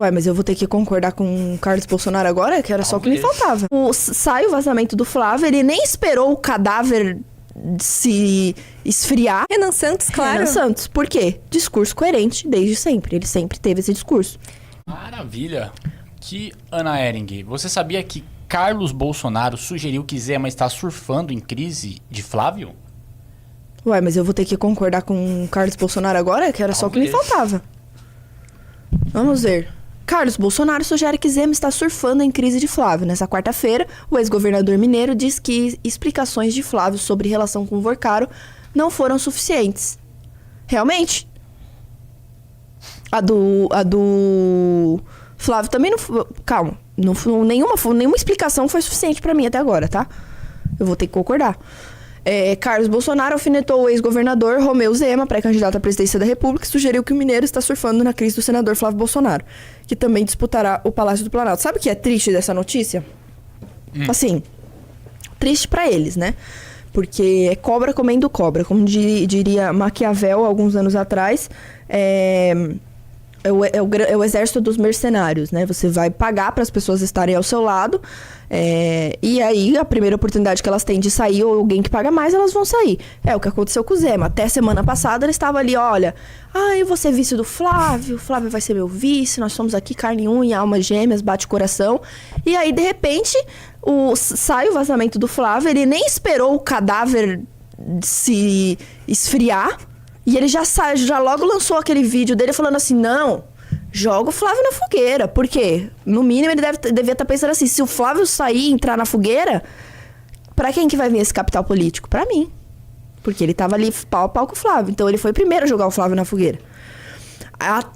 Ué, mas eu vou ter que concordar com o Carlos Bolsonaro agora, que era só o que me faltava. Sai o vazamento do Flávio, ele nem esperou o cadáver se esfriar. Renan Santos, claro. Renan Santos, por quê? Discurso coerente desde sempre, ele sempre teve esse discurso. Maravilha. Que Ana Hering, você sabia que Carlos Bolsonaro sugeriu que Zema está surfando em crise de Flávio? Ué, mas eu vou ter que concordar com o Carlos Bolsonaro agora, que era só o que me faltava. Vamos ver. Carlos Bolsonaro sugere que Zema está surfando em crise de Flávio. Nessa quarta-feira, o ex-governador mineiro diz que explicações de Flávio sobre relação com o Vorcaro não foram suficientes. Realmente? A do Flávio também não... Calma. Nenhuma explicação foi suficiente pra mim até agora, tá? Eu vou ter que concordar. Carlos Bolsonaro alfinetou o ex-governador Romeu Zema, pré-candidato à presidência da República, e sugeriu que o mineiro está surfando na crise do senador Flávio Bolsonaro, que também disputará o Palácio do Planalto. Sabe o que é triste dessa notícia? Assim, triste pra eles, né? Porque é cobra comendo cobra. Como diria Maquiavel alguns anos atrás, é o exército dos mercenários, né? Você vai pagar para as pessoas estarem ao seu lado, e aí a primeira oportunidade que elas têm de sair, ou alguém que paga mais, elas vão sair. É o que aconteceu com o Zema. Até semana passada ele estava ali, olha, eu vou ser vice do Flávio, o Flávio vai ser meu vice, nós somos aqui carne e unha, almas gêmeas, bate coração. E aí, de repente, sai o vazamento do Flávio, ele nem esperou o cadáver se esfriar, e ele já logo lançou aquele vídeo dele falando assim, não, joga o Flávio na fogueira. Por quê? No mínimo ele devia estar pensando assim, se o Flávio sair e entrar na fogueira, pra quem que vai vir esse capital político? Pra mim. Porque ele tava ali pau a pau com o Flávio. Então ele foi primeiro a jogar o Flávio na fogueira.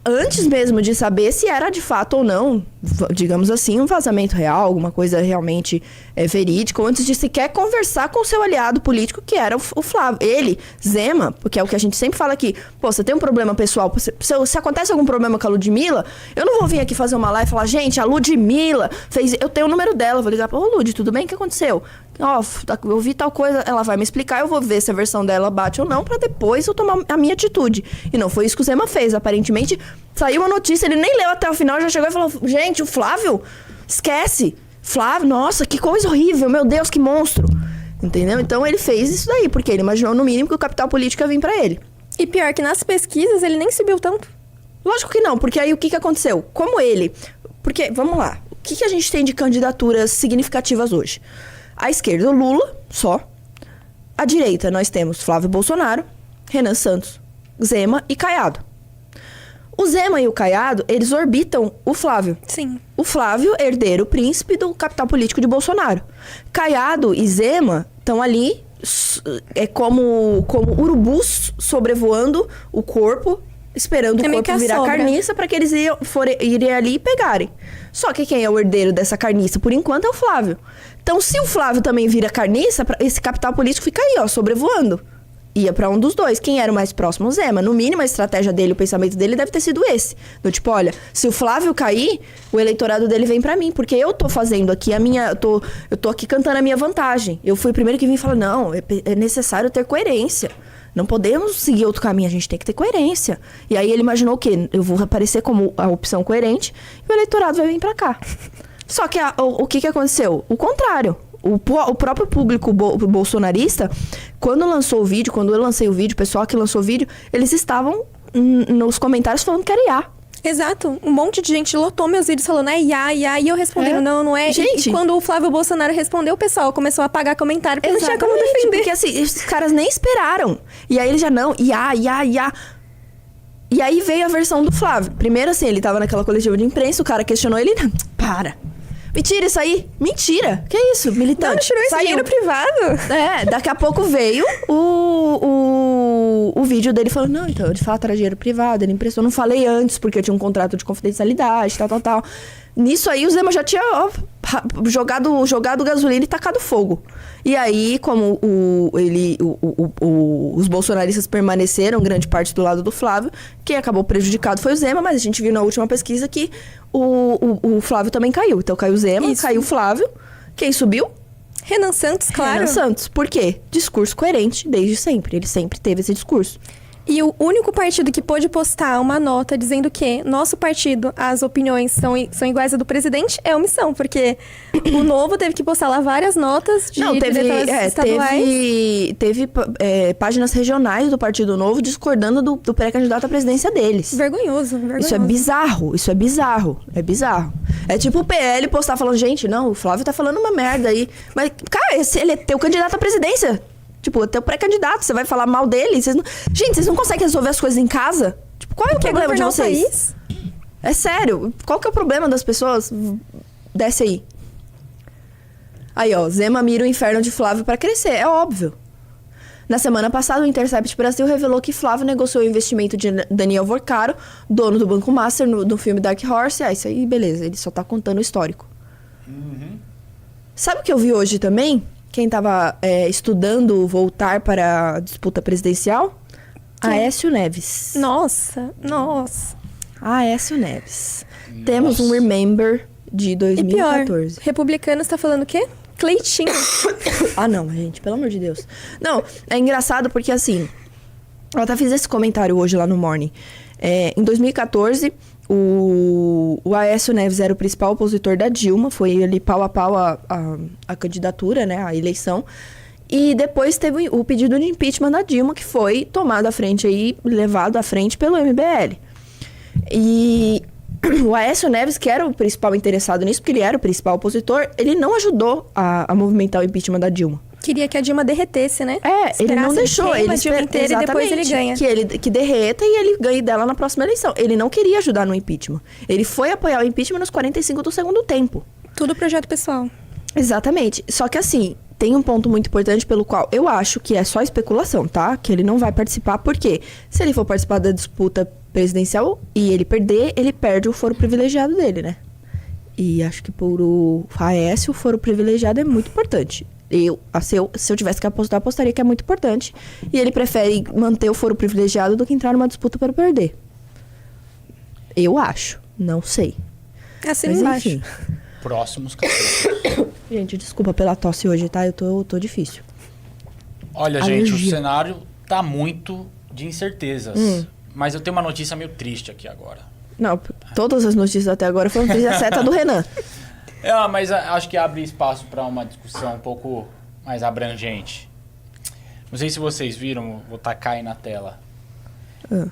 Antes mesmo de saber se era de fato ou não, digamos assim, um vazamento real, alguma coisa realmente verídica, ou antes de sequer conversar com o seu aliado político, que era o Flávio. Ele, Zema, porque é o que a gente sempre fala aqui, você tem um problema pessoal, se acontece algum problema com a Ludmilla, eu não vou vir aqui fazer uma live e falar, gente, a Ludmilla fez, eu tenho o número dela, vou ligar pra Lud, tudo bem? O que aconteceu? Eu vi tal coisa, ela vai me explicar, eu vou ver se a versão dela bate ou não, pra depois eu tomar a minha atitude. E não foi isso que o Zema fez, aparentemente saiu a notícia, ele nem leu até o final, já chegou e falou, gente, o Flávio, esquece. Flávio, nossa, que coisa horrível, meu Deus, que monstro. Entendeu? Então ele fez isso daí, porque ele imaginou no mínimo que o capital político ia vir pra ele. E pior que nas pesquisas ele nem subiu tanto. Lógico que não, porque aí o que aconteceu? Como ele... Porque, vamos lá, o que a gente tem de candidaturas significativas hoje? À esquerda, o Lula, só. À direita, nós temos Flávio Bolsonaro, Renan Santos, Zema e Caiado. O Zema e o Caiado, eles orbitam o Flávio. Sim. O Flávio, herdeiro, príncipe do capital político de Bolsonaro. Caiado e Zema estão ali como urubus sobrevoando o corpo, esperando o corpo virar carniça para que eles irem ali e pegarem. Só que quem é o herdeiro dessa carniça, por enquanto, é o Flávio. Então, se o Flávio também vira carniça, esse capital político fica aí, sobrevoando. Ia pra um dos dois. Quem era o mais próximo? O Zema. No mínimo, a estratégia dele, o pensamento dele deve ter sido esse. Do tipo, olha, se o Flávio cair, o eleitorado dele vem pra mim. Porque eu tô fazendo aqui eu tô aqui cantando a minha vantagem. Eu fui o primeiro que vim e falei, não, é necessário ter coerência. Não podemos seguir outro caminho, a gente tem que ter coerência. E aí ele imaginou o quê? Eu vou aparecer como a opção coerente e o eleitorado vai vir pra cá. Só que o que aconteceu? O contrário. O próprio público bolsonarista, quando eu lancei o vídeo, o pessoal que lançou o vídeo, eles estavam nos comentários falando que era IA. Exato. Um monte de gente lotou meus vídeos falando, IA, IA, e eu respondendo, não é. Gente, e quando o Flávio Bolsonaro respondeu, o pessoal começou a apagar comentário, porque não tinha como defender. Porque assim, esses caras nem esperaram. E aí eles já IA. E aí veio a versão do Flávio. Primeiro assim, ele tava naquela coletiva de imprensa, o cara questionou ele, para. Mentira isso aí. Mentira. Que isso, militante? Não, tirou esse dinheiro privado. Daqui a pouco veio o vídeo dele falando, não, então, de fato era dinheiro privado, ele emprestou. Não falei antes, porque eu tinha um contrato de confidencialidade, tal. Nisso aí, o Zema já tinha jogado gasolina e tacado fogo. E aí, como os bolsonaristas permaneceram grande parte do lado do Flávio, quem acabou prejudicado foi o Zema, mas a gente viu na última pesquisa que o Flávio também caiu. Então caiu o Zema, caiu o Flávio. Quem subiu? Renan Santos, claro. Renan Santos. Por quê? Discurso coerente desde sempre. Ele sempre teve esse discurso. E o único partido que pôde postar uma nota dizendo que nosso partido, as opiniões são iguais à do presidente, é omissão. Porque o Novo teve que postar lá várias notas de deputados estaduais. Teve páginas regionais do Partido Novo discordando do pré-candidato à presidência deles. Vergonhoso. Isso é bizarro. É bizarro. É tipo o PL postar falando, gente, não, o Flávio tá falando uma merda aí. Mas, cara, ele é teu candidato à presidência. Tipo, é teu pré-candidato, você vai falar mal dele? Gente, vocês não conseguem resolver as coisas em casa? Tipo, qual é o problema de vocês? É sério, qual que é o problema das pessoas? Desce aí. Aí, ó, Zema mira o inferno de Flávio pra crescer, é óbvio. Na semana passada, o Intercept Brasil revelou que Flávio negociou o investimento de Daniel Vorcaro, dono do Banco Master, no filme Dark Horse. Isso aí, beleza, ele só tá contando o histórico. Sabe o que eu vi hoje também? Quem estava estudando voltar para a disputa presidencial? Aécio Neves. Nossa. Aécio Neves. Temos um Remember de 2014. E pior, republicano está falando o quê? Cleitinho. Ah, não, gente, pelo amor de Deus. Não, é engraçado porque, assim, eu até fiz esse comentário hoje lá no Morning. Em 2014... O Aécio Neves era o principal opositor da Dilma, foi ele pau a pau a candidatura, né, a eleição. E depois teve o pedido de impeachment da Dilma, que foi tomado à frente aí, levado à frente pelo MBL. E o Aécio Neves, que era o principal interessado nisso, porque ele era o principal opositor, ele não ajudou a movimentar o impeachment da Dilma. Queria que a Dilma derretesse, né? Ele não deixou. Ele Dilma inteira e depois ele ganha. Que derreta e ele ganhe dela na próxima eleição. Ele não queria ajudar no impeachment. Ele foi apoiar o impeachment nos 45 do segundo tempo. Tudo projeto pessoal. Exatamente. Só que assim, tem um ponto muito importante pelo qual eu acho que é só especulação, tá? Que ele não vai participar, porque se ele for participar da disputa presidencial e ele perder, ele perde o foro privilegiado dele, né? E acho que por o Aécio, o foro privilegiado é muito importante. Se eu tivesse que apostar, apostaria que é muito importante. E ele prefere manter o foro privilegiado do que entrar numa disputa para perder. Eu acho. Não sei. Assim mas embaixo. Enfim. Próximos capítulos. Gente, desculpa pela tosse hoje, tá? Eu tô difícil. Olha, Alergia. gente, o cenário tá muito de incertezas. Mas eu tenho uma notícia meio triste aqui agora. Não, todas as notícias até agora foram tristes, exceto a do Renan. Mas acho que abre espaço para uma discussão um pouco mais abrangente. Não sei se vocês viram, vou tacar aí na tela.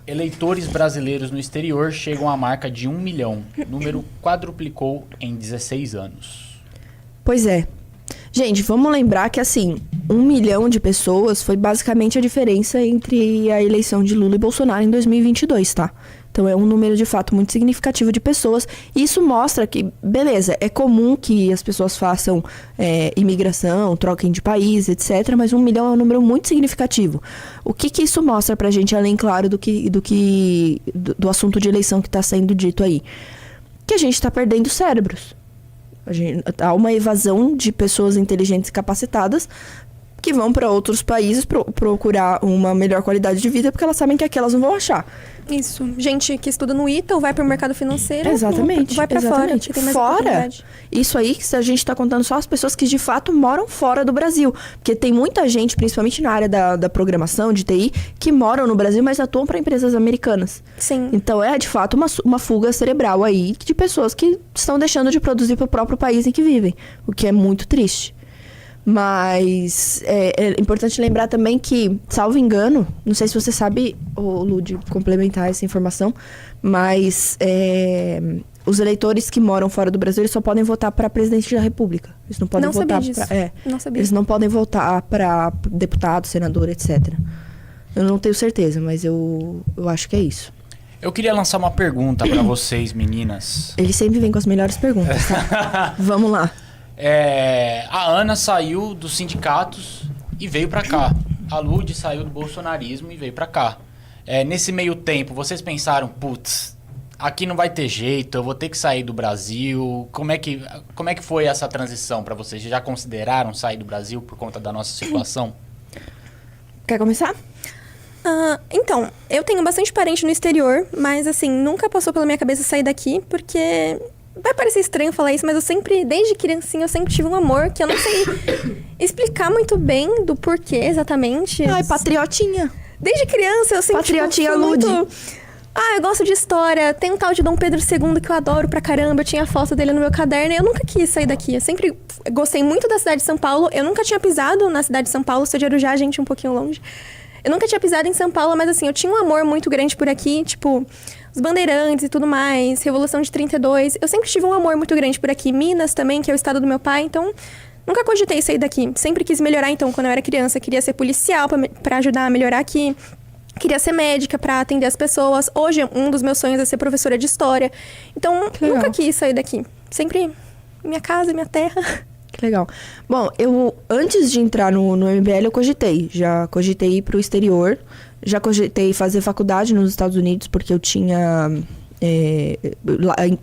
Eleitores brasileiros no exterior chegam à marca de 1 milhão. O número quadruplicou em 16 anos. Pois é. Gente, vamos lembrar que, assim, 1 milhão de pessoas foi basicamente a diferença entre a eleição de Lula e Bolsonaro em 2022, tá? Então, é um número, de fato, muito significativo de pessoas. E isso mostra que, beleza, é comum que as pessoas façam imigração, troquem de país, etc. Mas 1 milhão é um número muito significativo. O que isso mostra pra gente, além, claro, do assunto de eleição que tá sendo dito aí? Que a gente tá perdendo cérebros. Há uma evasão de pessoas inteligentes e capacitadas que vão para outros países procurar uma melhor qualidade de vida porque elas sabem que aqui elas não vão achar. Isso. Gente que estuda no ITA ou vai para o mercado financeiro. Exatamente. Vai para fora. Que tem mais fora. Isso aí que a gente está contando só as pessoas que de fato moram fora do Brasil. Porque tem muita gente, principalmente na área da programação, de TI, que moram no Brasil, mas atuam para empresas americanas. Sim. Então é de fato uma fuga cerebral aí de pessoas que estão deixando de produzir para o próprio país em que vivem. O que é muito triste. Mas é importante lembrar também que, salvo engano, não sei se você sabe, Lud, complementar essa informação, mas os eleitores que moram fora do Brasil, eles só podem votar para presidente da República. Eles não podem votar para não sabia. Eles não podem votar para deputado, senador, etc. Eu não tenho certeza, mas eu acho que é isso. Eu queria lançar uma pergunta para vocês, meninas. Ele sempre vem com as melhores perguntas, tá? Vamos lá. A Ana saiu dos sindicatos e veio pra cá. A Lud saiu do bolsonarismo e veio pra cá. Nesse meio tempo, vocês pensaram, putz, aqui não vai ter jeito, eu vou ter que sair do Brasil. Como é que foi essa transição pra vocês? Já consideraram sair do Brasil por conta da nossa situação? Quer começar? Então, eu tenho bastante parente no exterior, mas assim, nunca passou pela minha cabeça sair daqui, porque... Vai parecer estranho falar isso, mas eu sempre, desde criancinha, eu sempre tive um amor que eu não sei explicar muito bem do porquê exatamente. Ai, patriotinha. Desde criança eu sempre Patriotinha fui Lud. muito... eu gosto de história. Tem um tal de Dom Pedro II que eu adoro pra caramba. Eu tinha foto dele no meu caderno e eu nunca quis sair daqui. Eu sempre gostei muito da cidade de São Paulo. Eu nunca tinha pisado na cidade de Sou de Arujá, gente, um pouquinho longe. Eu nunca tinha pisado em São Paulo, mas assim, eu tinha um amor muito grande por aqui. Tipo, os bandeirantes e tudo mais. Revolução de 32. Eu sempre tive um amor muito grande por aqui. Minas também, que é o estado do meu pai. Então, nunca cogitei sair daqui. Sempre quis melhorar, então, quando eu era criança. Queria ser policial pra ajudar a melhorar aqui. Queria ser médica pra atender as pessoas. Hoje, um dos meus sonhos é ser professora de história. Então, nunca quis sair daqui. Sempre minha casa, minha terra. Que legal. Bom, eu, antes de entrar no MBL, eu cogitei. Já cogitei ir pro exterior. Já cogitei fazer faculdade nos Estados Unidos, porque eu tinha...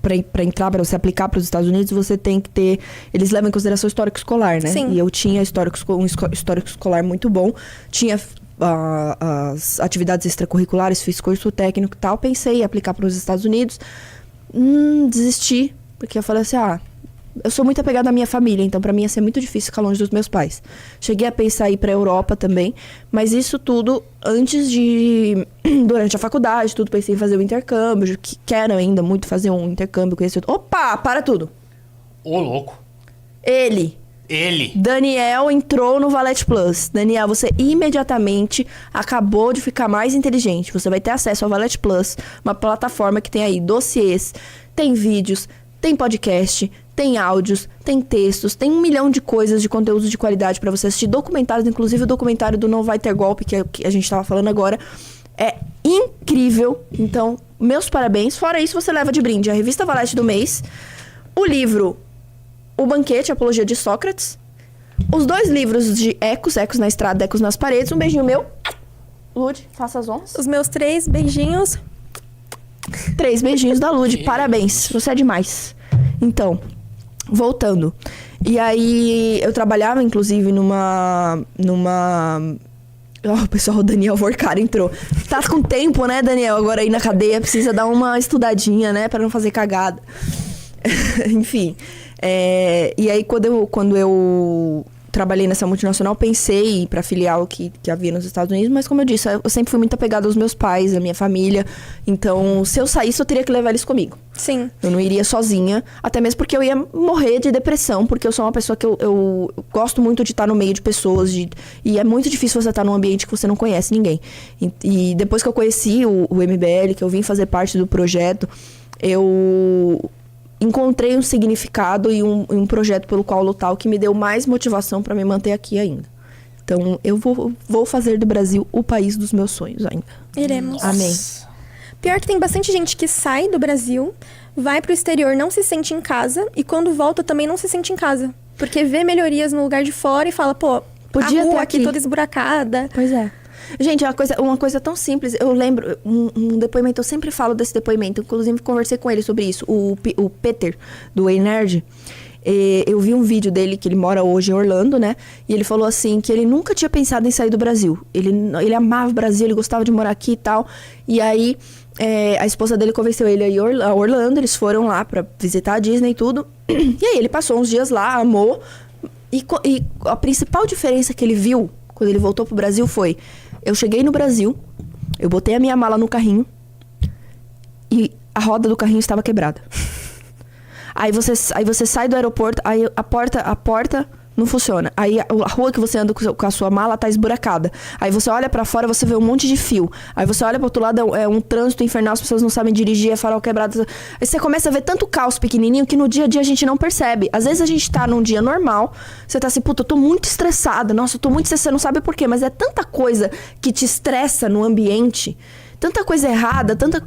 para entrar, para você aplicar para os Estados Unidos, você tem que ter... Eles levam em consideração o histórico escolar, né? Sim. E eu tinha um histórico escolar muito bom. Tinha... as atividades extracurriculares, fiz curso técnico e tal, pensei em aplicar para os Estados Unidos, desisti, porque eu falei assim, eu sou muito apegada à minha família, então para mim ia ser muito difícil ficar longe dos meus pais. Cheguei a pensar em ir para a Europa também, mas isso tudo antes de... Durante a faculdade, tudo, pensei em fazer um intercâmbio, que quero ainda muito fazer um intercâmbio, conhecer... Opa, para tudo! Ô, louco. Ele... Daniel entrou no Valete Plus. Daniel, você imediatamente acabou de ficar mais inteligente. Você vai ter acesso ao Valete Plus, uma plataforma que tem aí dossiês, tem vídeos, tem podcast, tem áudios, tem textos, tem 1 milhão de coisas de conteúdo de qualidade pra você assistir, documentários, inclusive o documentário do Não Vai Ter Golpe, que a gente tava falando agora. É incrível. Então, meus parabéns. Fora isso, você leva de brinde a revista Valete do mês, o livro O Banquete, Apologia de Sócrates, os 2 livros de Ecos na Estrada, Ecos nas Paredes. Um beijinho meu. Lud, faça as honras. Os meus 3 beijinhos. 3 beijinhos da Lud. Parabéns, você é demais. Então, voltando. E aí, eu trabalhava, inclusive, numa... O pessoal, o Daniel Vorcara entrou. Tá com tempo, né, Daniel? Agora aí na cadeia, precisa dar uma estudadinha, né? Pra não fazer cagada. Enfim... e aí, quando eu trabalhei nessa multinacional, pensei em ir pra filial que havia nos Estados Unidos, mas como eu disse, eu sempre fui muito apegada aos meus pais, à minha família. Então, se eu saísse, eu teria que levar eles comigo. Sim. Eu não iria sozinha, até mesmo porque eu ia morrer de depressão, porque eu sou uma pessoa que eu gosto muito de estar no meio de pessoas, e é muito difícil você estar num ambiente que você não conhece ninguém. E depois que eu conheci o MBL, que eu vim fazer parte do projeto, eu... encontrei um significado e um projeto pelo qual lutar, o que me deu mais motivação para me manter aqui ainda. Então, eu vou fazer do Brasil o país dos meus sonhos ainda. Iremos. Amém. Pior que tem bastante gente que sai do Brasil, vai pro exterior, não se sente em casa, e quando volta também não se sente em casa. Porque vê melhorias no lugar de fora e fala, pô, podia a rua ter aqui toda esburacada. Pois é. Gente, uma coisa tão simples. Eu lembro, um depoimento, eu sempre falo desse depoimento. Inclusive, conversei com ele sobre isso. O Peter, do Ei Nerd. Eu vi um vídeo dele, que ele mora hoje em Orlando, né? E ele falou assim, que ele nunca tinha pensado em sair do Brasil. Ele amava o Brasil, ele gostava de morar aqui e tal. E aí, a esposa dele convenceu ele a ir a Orlando. Eles foram lá pra visitar a Disney e tudo. E aí, ele passou uns dias lá, amou. E a principal diferença que ele viu, quando ele voltou pro Brasil, foi... Eu cheguei no Brasil, eu botei a minha mala no carrinho e a roda do carrinho estava quebrada. Aí você sai do aeroporto, aí a porta não funciona. Aí a rua que você anda com a sua mala tá esburacada. Aí você olha pra fora, você vê um monte de fio. Aí você olha pro outro lado, é um trânsito infernal, as pessoas não sabem dirigir, é farol quebrado. Aí você começa a ver tanto caos pequenininho que no dia a dia a gente não percebe. Às vezes a gente tá num dia normal, você tá assim, puta, eu tô muito estressada. Nossa, eu tô muito estressada, você não sabe por quê. Mas é tanta coisa que te estressa no ambiente, tanta coisa errada, tanta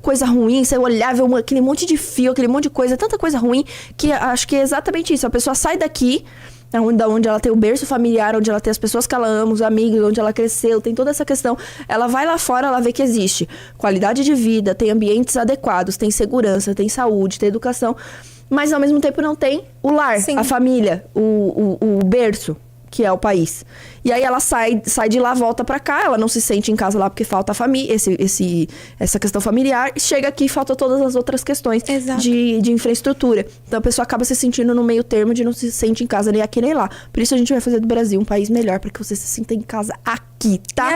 coisa ruim, você olhar, ver aquele monte de fio, aquele monte de coisa, tanta coisa ruim, que acho que é exatamente isso. A pessoa sai daqui, da onde ela tem o berço familiar, onde ela tem as pessoas que ela ama, os amigos, onde ela cresceu, tem toda essa questão. Ela vai lá fora, ela vê que existe qualidade de vida, tem ambientes adequados, tem segurança, tem saúde, tem educação, mas ao mesmo tempo não tem o lar, Sim. a família, o berço, que é o país. E aí ela sai de lá, volta pra cá, ela não se sente em casa lá porque falta a família, essa questão familiar, chega aqui e falta todas as outras questões de infraestrutura. Então a pessoa acaba se sentindo no meio termo de não se sente em casa nem aqui nem lá. Por isso a gente vai fazer do Brasil um país melhor, para que você se sinta em casa aqui, tá?